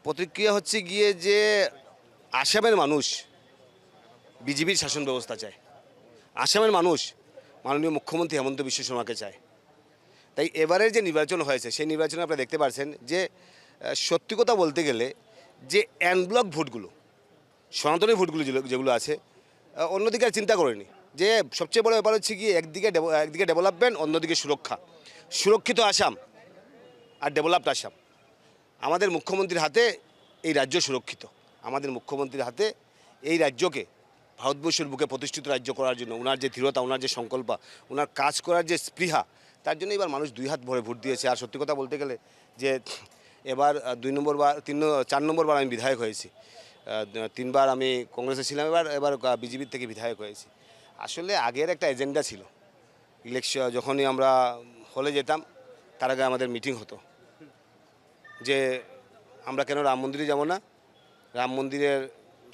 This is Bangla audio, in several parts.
প্রতিক্রিয়া হচ্ছে গিয়ে যে আসামের মানুষ বিজেপির শাসন ব্যবস্থা চায়। আসামের মানুষ মাননীয় মুখ্যমন্ত্রী হেমন্ত বিশ্ব শর্মাকে চায়। তাই এবারের যে নির্বাচন হয়েছে সেই নির্বাচনে আপনারা দেখতে পাচ্ছেন যে সত্যি কথা বলতে গেলে যে অ্যানব্লক ভোটগুলো, সনাতনী ভোটগুলো যেগুলো আছে, অন্যদিকে আর চিন্তা করেনি। যে সবচেয়ে বড় ব্যাপার হচ্ছে কি একদিকে ডেভেলপমেন্ট, অন্যদিকে সুরক্ষা। সুরক্ষিত আসাম আর ডেভেলপড আসাম। আমাদের মুখ্যমন্ত্রীর হাতে এই রাজ্য সুরক্ষিত। আমাদের মুখ্যমন্ত্রীর হাতে এই রাজ্যকে ভারতবর্ষের বুকে প্রতিষ্ঠিত রাজ্য করার জন্য ওনার যে দৃঢ়তা, ওনার যে সংকল্প, ওনার কাজ করার যে স্পৃহা, তার জন্য এবার মানুষ দুই হাত ভরে ভোট দিয়েছে। আর সত্যি কথা বলতে গেলে যে এবার 4 নম্বরবার আমি বিধায়ক হয়েছি। 3বার আমি কংগ্রেসে ছিলাম, এবার বিজেপির থেকে বিধায়ক হয়েছি। আসলে আগের একটা এজেন্ডা ছিল, ইলেকশন যখনই আমরা হলে যেতাম তার আগে আমাদের মিটিং হতো যে আমরা কেন রাম মন্দিরে যাব না, রাম মন্দিরের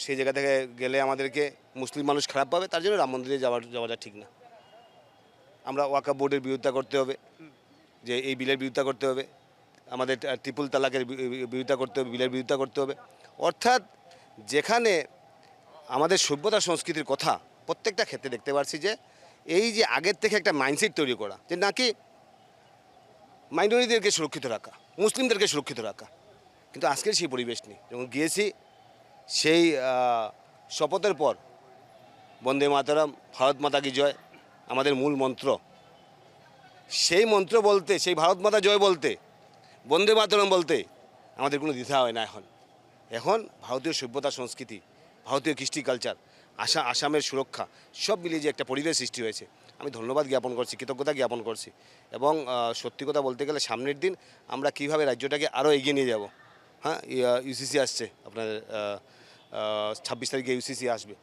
সেই জায়গা থেকে গেলে আমাদেরকে মুসলিম মানুষ খারাপ পাবে, তার জন্য রাম মন্দিরে যাওয়াটা ঠিক না। আমরা ওয়াকফ বোর্ডের বিরোধিতা করতে হবে, যে এই বিলের বিরোধিতা করতে হবে, আমাদের ট্রিপল তালাকের বিরোধিতা করতে হবে, বিলের বিরোধিতা করতে হবে। অর্থাৎ যেখানে আমাদের সভ্যতা সংস্কৃতির কথা প্রত্যেকটা ক্ষেত্রে দেখতে পাচ্ছি যে এই যে আগের থেকে একটা মাইন্ডসেট তৈরি করা, যে নাকি মাইনরিটিদেরকে সুরক্ষিত রাখা, মুসলিমদেরকে সুরক্ষিত রাখা, কিন্তু আজকের সেই পরিবেশ নেই। যখন গিয়েছি সেই শপথের পর বন্দে মাতরম, ভারত মাতা কি জয় আমাদের মূল মন্ত্র, সেই মন্ত্র বলতে, সেই ভারত মাতা জয় বলতে, বন্দে মাতরম বলতে আমাদের কোনো দ্বিধা হয় না। এখন ভারতীয় সভ্যতা সংস্কৃতি, ভারতীয় কৃষ্টি কালচার, আসামের সুরক্ষা সব মিলিয়ে যে একটা পরিবেশ সৃষ্টি হয়েছে, আমি ধন্যবাদ জ্ঞাপন করছি, কৃতজ্ঞতা জ্ঞাপন করছি। এবং সত্যি কথা বলতে গেলে সামনের দিন আমরা কীভাবে রাজ্যটাকে আরও এগিয়ে নিয়ে যাব। হ্যাঁ, ইউসিসি আসছে, আপনার 26 তারিখে ইউসিসি আসবে।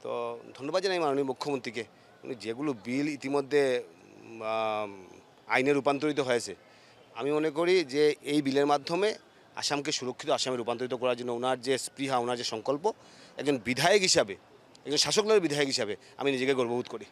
তো ধন্যবাদ জানাই মাননীয় মুখ্যমন্ত্রীকে। উনি যেগুলো বিল ইতিমধ্যে আইনে রূপান্তরিত হয়েছে, আমি মনে করি যে এই বিলের মাধ্যমে আসামকে সুরক্ষিত আসামে রূপান্তরিত করার জন্য ওনার যে স্পৃহা, ওনার যে সংকল্প, একজন বিধায়ক হিসাবে, একজন শাসক দলের বিধায়ক হিসাবে আমি নিজেকে গর্ববোধ করি।